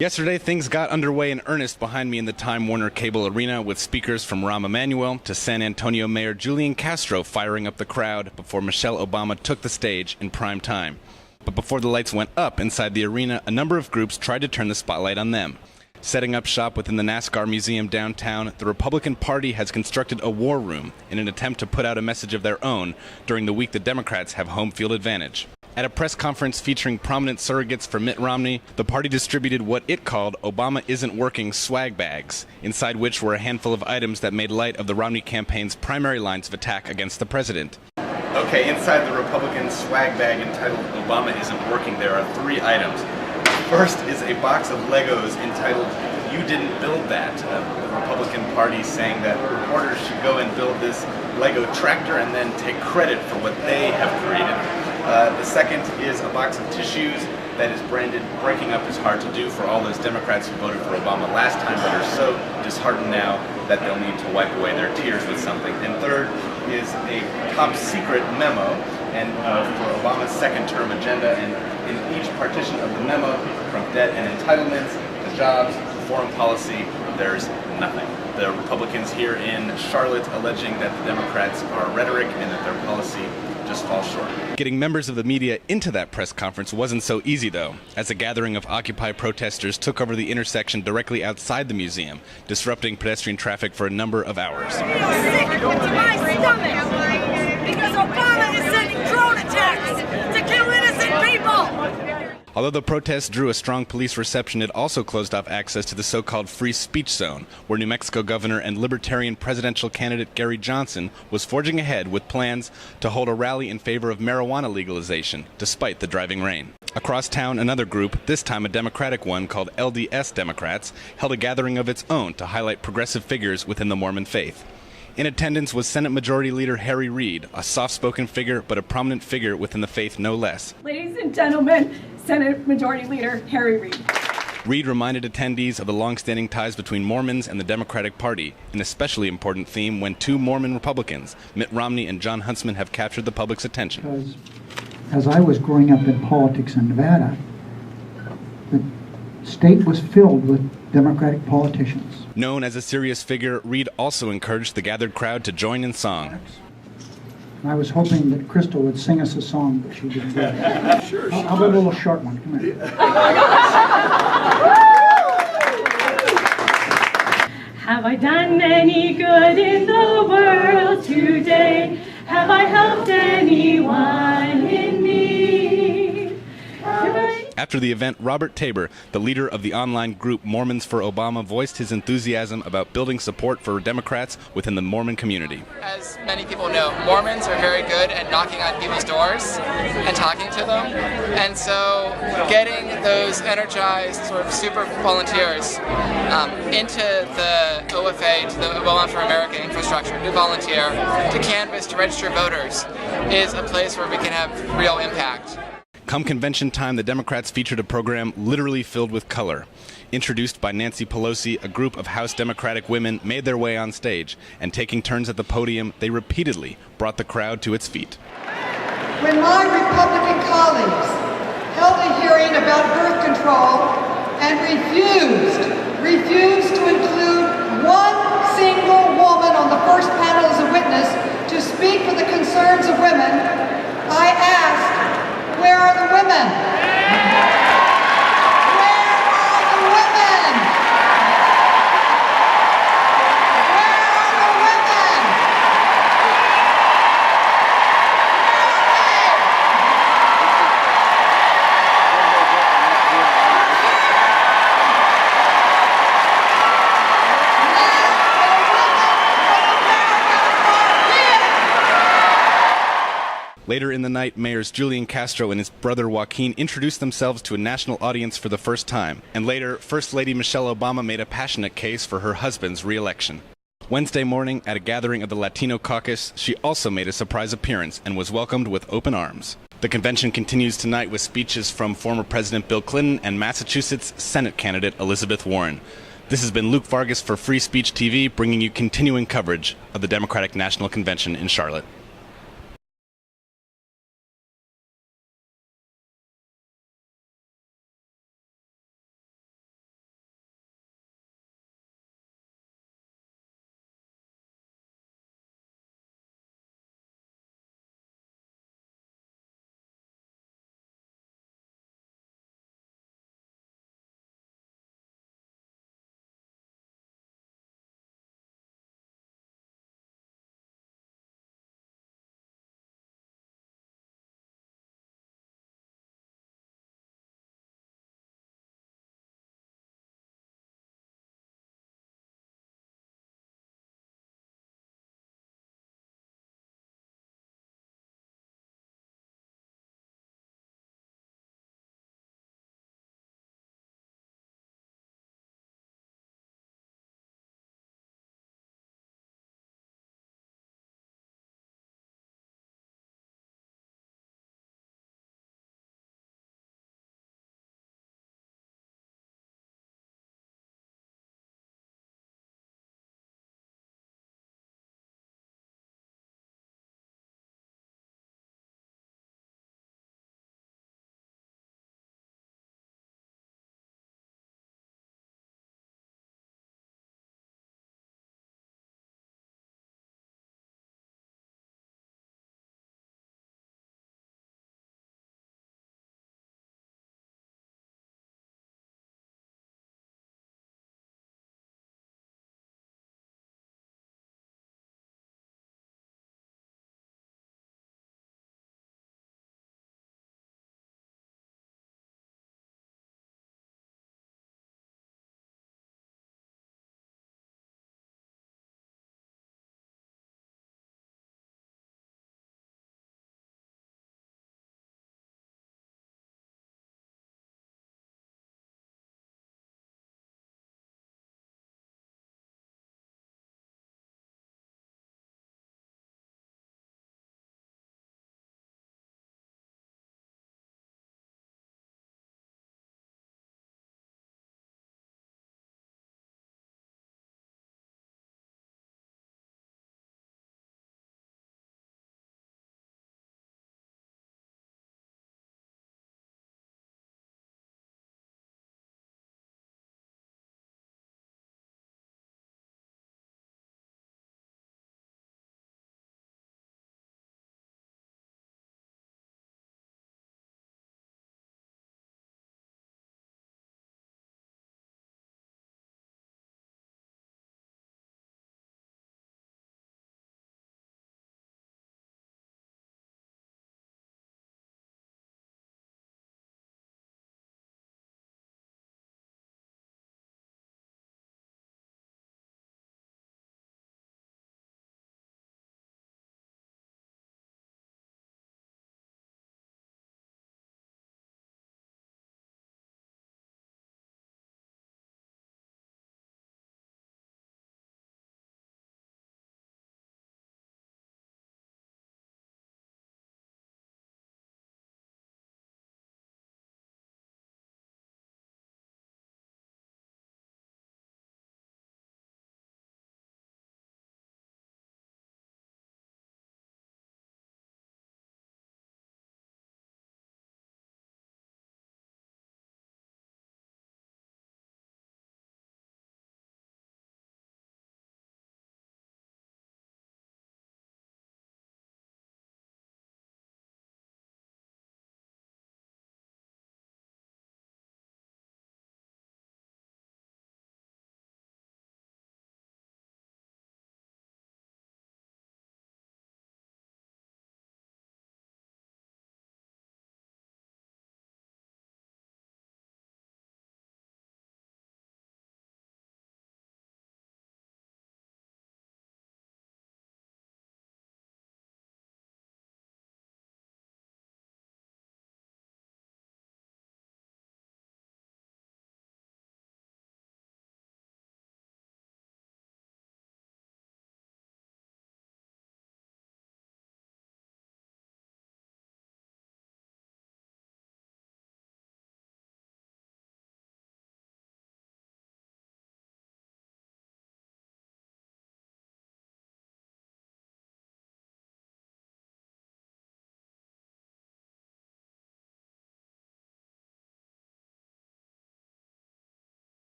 Yesterday, things got underway in earnest behind me in the Time Warner Cable Arena with speakers from Rahm Emanuel to San Antonio Mayor Julian Castro firing up the crowd before Michelle Obama took the stage in prime time. But before the lights went up inside the arena, a number of groups tried to turn the spotlight on them. Setting up shop within the NASCAR Museum downtown, the Republican Party has constructed a war room in an attempt to put out a message of their own during the week the Democrats have home field advantage. At a press conference featuring prominent surrogates for Mitt Romney, the party distributed what it called Obama Isn't Working swag bags, inside which were a handful of items that made light of the Romney campaign's primary lines of attack against the president. Okay, inside the Republican swag bag entitled Obama Isn't Working, there are 3 items. First is a box of Legos entitled You Didn't Build That. The Republican Party saying that reporters should go and build this Lego tractor and then take credit for what they have created. The second is a box of tissues that is branded "Breaking Up is Hard to Do" for all those Democrats who voted for Obama last time but are so disheartened now that they'll need to wipe away their tears with something. And third is a top secret memo and for Obama's second-term agenda, and in each partition of the memo, from debt and entitlements to jobs to foreign policy, there's nothing. The Republicans here in Charlotte alleging that the Democrats are rhetoric and that their policy just falls short. Getting members of the media into that press conference wasn't so easy, though, as a gathering of Occupy protesters took over the intersection directly outside the museum, disrupting pedestrian traffic for a number of hours. I feel sick to my stomach because Obama is sending drone attacks to kill innocent people. Although the protests drew a strong police reception, it also closed off access to the so-called free speech zone, where New Mexico governor and Libertarian presidential candidate Gary Johnson was forging ahead with plans to hold a rally in favor of marijuana legalization, despite the driving rain. Across town, another group, this time a Democratic one called LDS Democrats, held a gathering of its own to highlight progressive figures within the Mormon faith. In attendance was Senate Majority Leader Harry Reid, a soft-spoken figure but a prominent figure within the faith no less. Ladies and gentlemen, Senate Majority Leader Harry Reid. Reid reminded attendees of the long-standing ties between Mormons and the Democratic Party, an especially important theme when 2 Mormon Republicans, Mitt Romney and Jon Huntsman, have captured the public's attention. Because as I was growing up in politics in Nevada, the state was filled with Democratic politicians. Known as a serious figure, Reid also encouraged the gathered crowd to join in song. And I was hoping that Crystal would sing us a song, but she didn't do it. Sure. I'll have a little short one. Come here. Have I done any good in the world today? Have I helped anyone in need? After the event, Robert Tabor, the leader of the online group Mormons for Obama, voiced his enthusiasm about building support for Democrats within the Mormon community. As many people know, Mormons are very good at knocking on people's doors and talking to them. And so getting those energized sort of super volunteers into the OFA, to the Obama for America infrastructure, to volunteer, to canvass, to register voters, is a place where we can have real impact. Come convention time, the Democrats featured a program literally filled with color. Introduced by Nancy Pelosi, a group of House Democratic women made their way on stage, and taking turns at the podium, they repeatedly brought the crowd to its feet. When my Republican colleagues held a hearing about birth control and refused to include one single woman on the first panel as a witness to speak for the concerns of women, I asked, where are the women? Where are the women? Where are the women? Later in the night, Mayors Julian Castro and his brother Joaquin introduced themselves to a national audience for the first time. And later, First Lady Michelle Obama made a passionate case for her husband's re-election. Wednesday morning, at a gathering of the Latino caucus, she also made a surprise appearance and was welcomed with open arms. The convention continues tonight with speeches from former President Bill Clinton and Massachusetts Senate candidate Elizabeth Warren. This has been Luke Vargas for Free Speech TV, bringing you continuing coverage of the Democratic National Convention in Charlotte.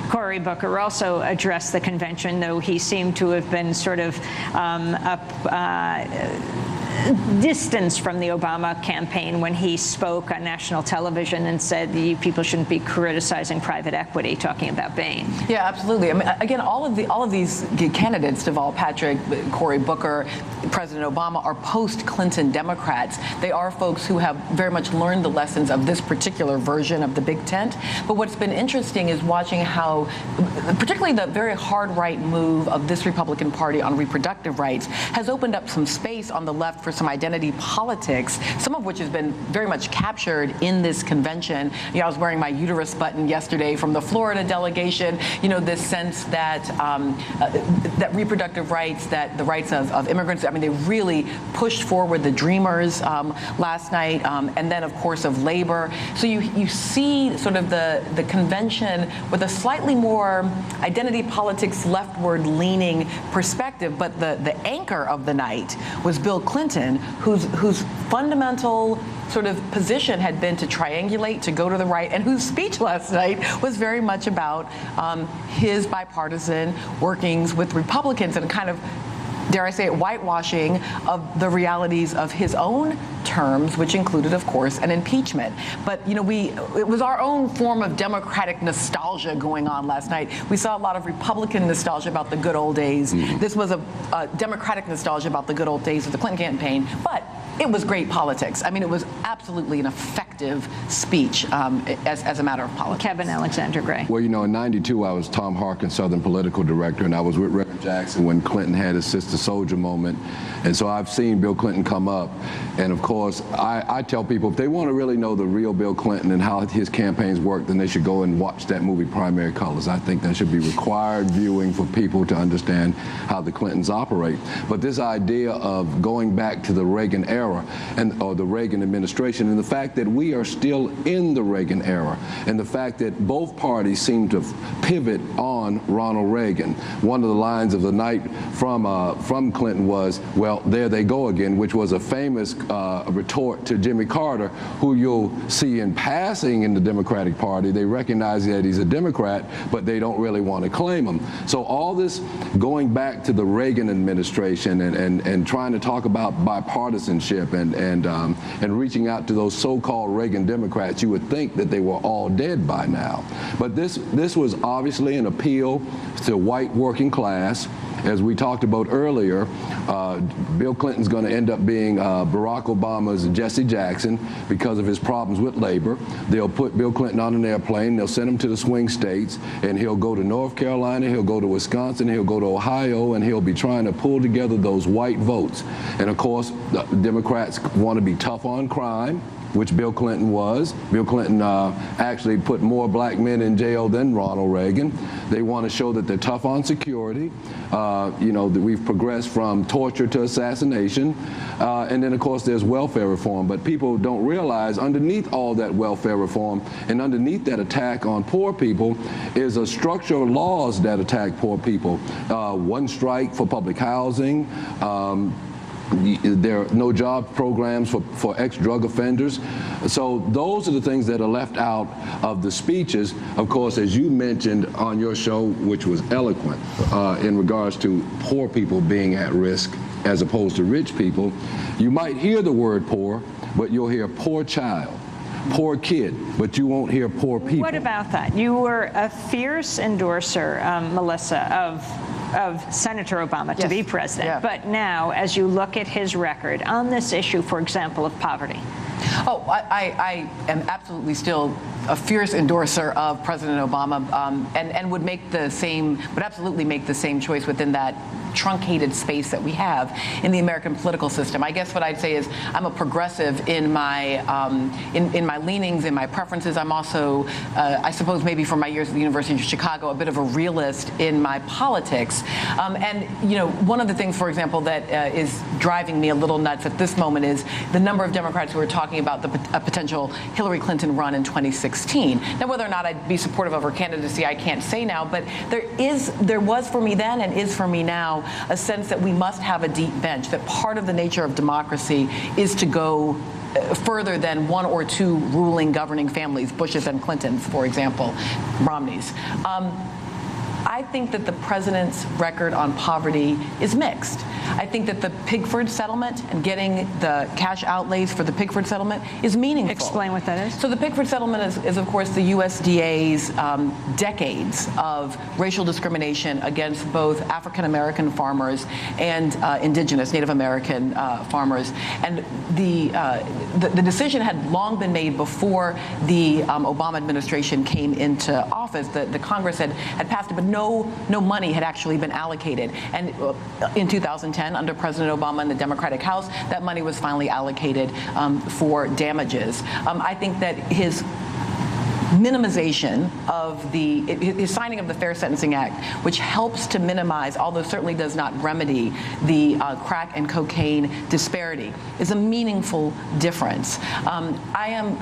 Cory Booker also addressed the convention, though he seemed to have been sort of distanced from the Obama campaign when he spoke on national television and said you people shouldn't be criticizing private equity, talking about Bain. Yeah, absolutely. I mean, again, all of these candidates, Deval Patrick, Cory Booker, President Obama, are post-Clinton Democrats. They are folks who have very much learned the lessons of this particular version of the big tent. But what's been interesting is watching how, particularly the very hard right move of this Republican Party on reproductive rights, has opened up some space on the left for some identity politics, some of which has been very much captured in this convention. You know, I was wearing my uterus button yesterday from the Florida delegation. You know, this sense that that reproductive rights, that the rights of immigrants, I mean, they really pushed forward the Dreamers last night, and then, of course, of labor. So you see sort of the convention with a slightly more identity politics, leftward leaning perspective, but the anchor of the night was Bill Clinton, whose fundamental sort of position had been to triangulate, to go to the right, and whose speech last night was very much about his bipartisan workings with Republicans and kind of, dare I say it, whitewashing of the realities of his own terms, which included, of course, an impeachment. But, you know, it was our own form of Democratic nostalgia going on last night. We saw a lot of Republican nostalgia about the good old days. This was a Democratic nostalgia about the good old days of the Clinton campaign. But it was great politics. I mean, it was absolutely an effective speech as a matter of politics. Kevin Alexander Gray. Well, you know, in '92, I was Tom Harkin's Southern political director, and I was with Reverend Jackson when Clinton had his Sister Soldier moment. And so I've seen Bill Clinton come up. And of course, I tell people, if they want to really know the real Bill Clinton and how his campaigns work, then they should go and watch that movie, Primary Colors. I think that should be required viewing for people to understand how the Clintons operate. But this idea of going back to the Reagan era, or the Reagan administration, and the fact that we are still in the Reagan era, and the fact that both parties seem to pivot on Ronald Reagan. One of the lines of the night from Clinton was, well, there they go again, which was a famous retort to Jimmy Carter, who you'll see in passing in the Democratic Party. They recognize that he's a Democrat, but they don't really want to claim him. So all this going back to the Reagan administration and trying to talk about bipartisanship and reaching out to those so-called Reagan Democrats, you would think that they were all dead by now. But this was obviously an appeal to white working class. As we talked about earlier, Bill Clinton's going to end up being Barack Obama's Jesse Jackson because of his problems with labor. They'll put Bill Clinton on an airplane, they'll send him to the swing states, and he'll go to North Carolina, he'll go to Wisconsin, he'll go to Ohio, and he'll be trying to pull together those white votes. And of course, the Democrats want to be tough on crime, which Bill Clinton was. Bill Clinton actually put more black men in jail than Ronald Reagan. They want to show that they're tough on security. You know, that we've progressed from torture to assassination. And then, of course, there's welfare reform. But people don't realize underneath all that welfare reform and underneath that attack on poor people is a structure of laws that attack poor people. One strike for public housing. There are no job programs for ex-drug offenders. So those are the things that are left out of the speeches. Of course, as you mentioned on your show, which was eloquent, in regards to poor people being at risk as opposed to rich people, you might hear the word poor, but you'll hear poor child, poor kid, but you won't hear poor people. What about that? You were a fierce endorser, Melissa, of Senator Obama to be president. Yeah. But now, as you look at his record on this issue, for example, of poverty. Oh, I am absolutely still a fierce endorser of President Obama, and would absolutely make the same choice within that truncated space that we have in the American political system. I guess what I'd say is I'm a progressive in my in my leanings, in my preferences. I'm also, I suppose maybe from my years at the University of Chicago, a bit of a realist in my politics. And you know, one of the things, for example, that is driving me a little nuts at this moment is the number of Democrats who are talking about a potential Hillary Clinton run in 2016. Now, whether or not I'd be supportive of her candidacy, I can't say now, but there was for me then and is for me now a sense that we must have a deep bench, that part of the nature of democracy is to go further than one or two ruling, governing families, Bushes and Clintons, for example, Romneys. I think that the president's record on poverty is mixed. I think that the Pigford settlement and getting the cash outlays for the Pigford settlement is meaningful. Explain what that is. So the Pigford settlement is of course, the USDA's decades of racial discrimination against both African-American farmers and indigenous Native American farmers. And the decision had long been made before the Obama administration came into office. The Congress had passed it, but no money had actually been allocated. And in 2010, under President Obama and the Democratic House, that money was finally allocated for damages. I think that his minimization of his signing of the Fair Sentencing Act, which helps to minimize, although certainly does not remedy, the crack and cocaine disparity, is a meaningful difference. I am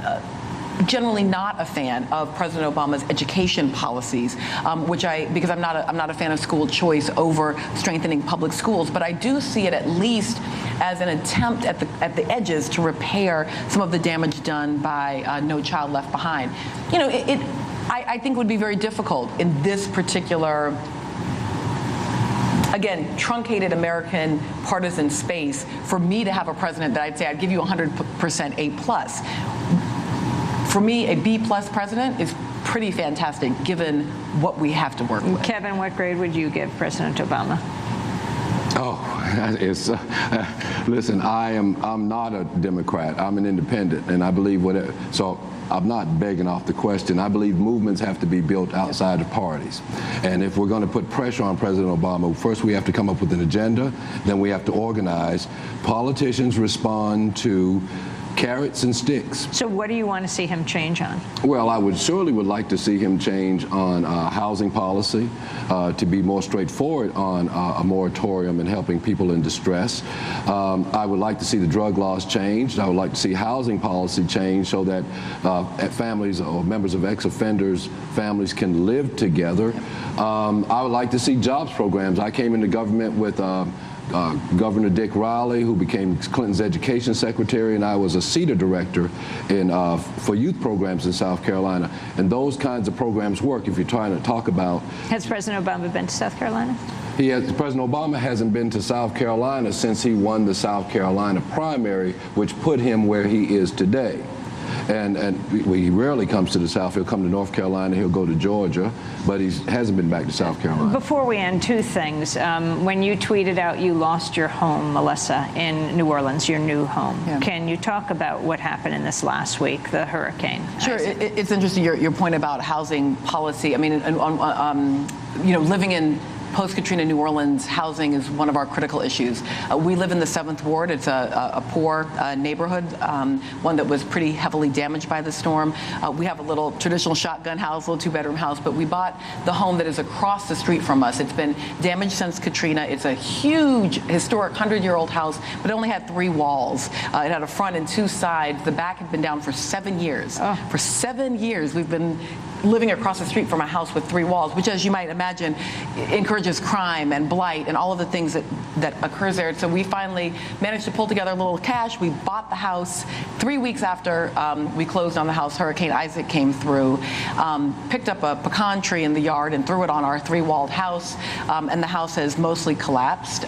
generally not a fan of President Obama's education policies, because I'm not a fan of school choice over strengthening public schools, but I do see it at least as an attempt at the edges to repair some of the damage done by No Child Left Behind. You know, I think it would be very difficult in this particular, again, truncated American partisan space for me to have a president that I'd say I'd give you 100% A+. For me, a B+ president is pretty fantastic given what we have to work with. Kevin, what grade would you give President Obama? Oh, listen, I'm not a Democrat. I'm an independent, and I believe whatever. So I'm not begging off the question. I believe movements have to be built outside of parties. And if we're going to put pressure on President Obama, first we have to come up with an agenda, then we have to organize. Politicians respond to carrots and sticks. So what do you want to see him change on? Well, I would like to see him change on housing policy, to be more straightforward on a moratorium and helping people in distress. I would like to see the drug laws changed. I would like to see housing policy changed so that families or members of ex-offenders' families can live together. I would like to see jobs programs. I came into government with Governor Dick Riley, who became Clinton's education secretary, and I was a CETA director for youth programs in South Carolina. And those kinds of programs work if you're trying to talk about. Has President Obama been to South Carolina? President Obama hasn't been to South Carolina since he won the South Carolina primary, which put him where he is today. And he rarely comes to the South. He'll come to North Carolina, he'll go to Georgia, but he hasn't been back to South Carolina. Before we end, two things. When you tweeted out you lost your home, Melissa, in New Orleans, your new home. Yeah. Can you talk about what happened in this last week, the hurricane? Sure. It's interesting, your point about housing policy. I mean, you know, living in post-Katrina New Orleans, housing is one of our critical issues. We live in the 7th Ward. It's a poor neighborhood, one that was pretty heavily damaged by the storm. We have a little traditional shotgun house, little 2-bedroom house, but we bought the home that is across the street from us. It's been damaged since Katrina. It's a huge, historic 100-year-old house, but it only had 3 walls. It had a front and 2 sides. The back had been down for 7 years. Oh. For 7 years, we've been living across the street from a house with 3 walls, which, as you might imagine, encourages crime and blight and all of the things that occurs there. So we finally managed to pull together a little cash. We bought the house. 3 weeks after we closed on the house, Hurricane Isaac came through, picked up a pecan tree in the yard and threw it on our 3-walled house, and the house has mostly collapsed,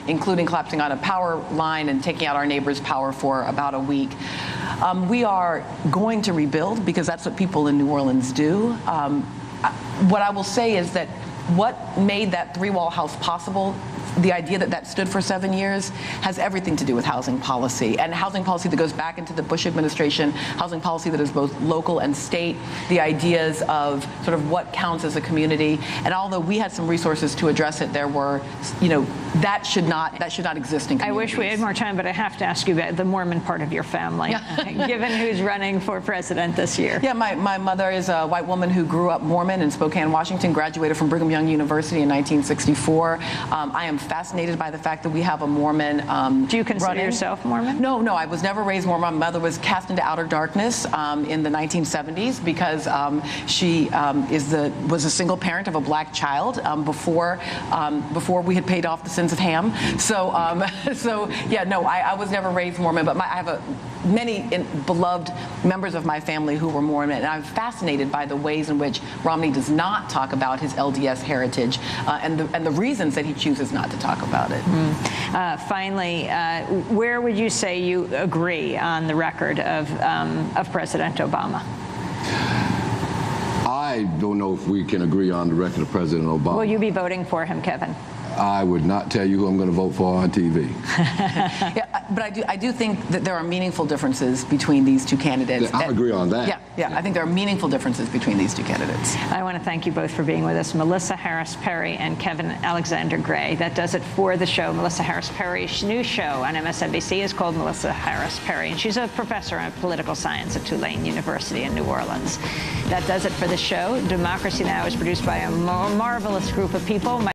including collapsing on a power line and taking out our neighbor's power for about a week. We are going to rebuild because that's what people in New Orleans do. What I will say is that what made that 3-wall house possible, the idea that that stood for 7 years, has everything to do with housing policy, and housing policy that goes back into the Bush administration, housing policy that is both local and state, the ideas of sort of what counts as a community. And although we had some resources to address it, there were, you know, that should not exist in communities. I wish we had more time, but I have to ask you about the Mormon part of your family, given who's running for president this year. Yeah, my mother is a white woman who grew up Mormon in Spokane, Washington, graduated from Brigham Young University in 1964. I am fascinated by the fact that we have a Mormon Do you consider yourself Mormon? No, I was never raised Mormon. My mother was cast into outer darkness in the 1970s because she was a single parent of a black child before we had paid off the sins of Ham. So, yeah, no, I was never raised Mormon, but I have many beloved members of my family who were Mormon, and I'm fascinated by the ways in which Romney does not talk about his LDS heritage and the reasons that he chooses not to talk about it. Finally, where would you say you agree on the record of President Obama? I don't know if we can agree on the record of President Obama. Will you be voting for him, Kevin? I would not tell you who I'm going to vote for on TV. Yeah, but I do think that there are meaningful differences between these two candidates. I agree on that. Yeah, I think there are meaningful differences between these two candidates. I want to thank you both for being with us, Melissa Harris Perry and Kevin Alexander Gray. That does it for the show. Melissa Harris Perry's new show on MSNBC is called Melissa Harris Perry, and she's a professor of political science at Tulane University in New Orleans. That does it for the show. Democracy Now! Is produced by a marvelous group of people.